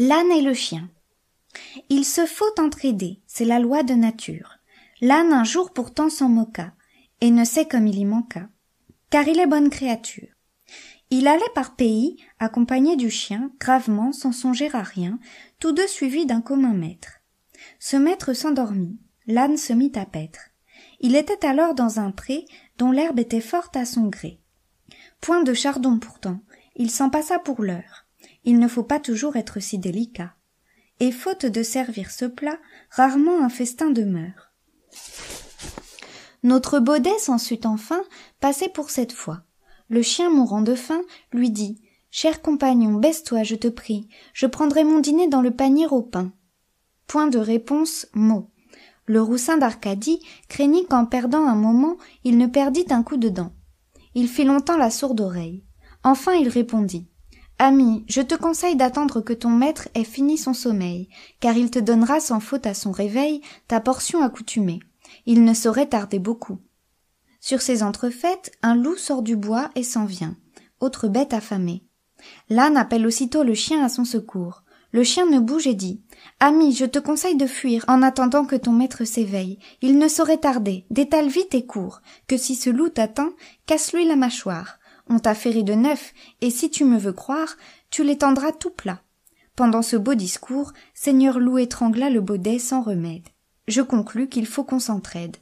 L'âne et le chien. Il se faut entraider, c'est la loi de nature. L'âne un jour pourtant s'en moqua, et ne sait comme il y manqua, car il est bonne créature. Il allait par pays, accompagné du chien, gravement, sans songer à rien, tous deux suivis d'un commun maître. Ce maître s'endormit, l'âne se mit à paître. Il était alors dans un pré, dont l'herbe était forte à son gré. Point de chardon pourtant, il s'en passa pour l'heure. Il ne faut pas toujours être si délicat. Et faute de servir ce plat, rarement un festin demeure. Notre baudet s'en sut enfin passer pour cette fois. Le chien mourant de faim lui dit « Cher compagnon, baisse-toi, je te prie, je prendrai mon dîner dans le panier au pain. » Point de réponse, mot. Le roussin d'Arcadie craignit qu'en perdant un moment, il ne perdît un coup de dent. Il fit longtemps la sourde oreille. Enfin il répondit « Ami, je te conseille d'attendre que ton maître ait fini son sommeil, car il te donnera sans faute à son réveil ta portion accoutumée. Il ne saurait tarder beaucoup. » Sur ces entrefaites, un loup sort du bois et s'en vient, autre bête affamée. L'âne appelle aussitôt le chien à son secours. Le chien ne bouge et dit « Ami, je te conseille de fuir en attendant que ton maître s'éveille. Il ne saurait tarder, détale vite et cours, que si ce loup t'atteint, casse-lui la mâchoire. On t'a ferré de neuf, et si tu me veux croire, tu l'étendras tout plat. » Pendant ce beau discours, Seigneur Loup étrangla le baudet sans remède. Je conclus qu'il faut qu'on s'entraide.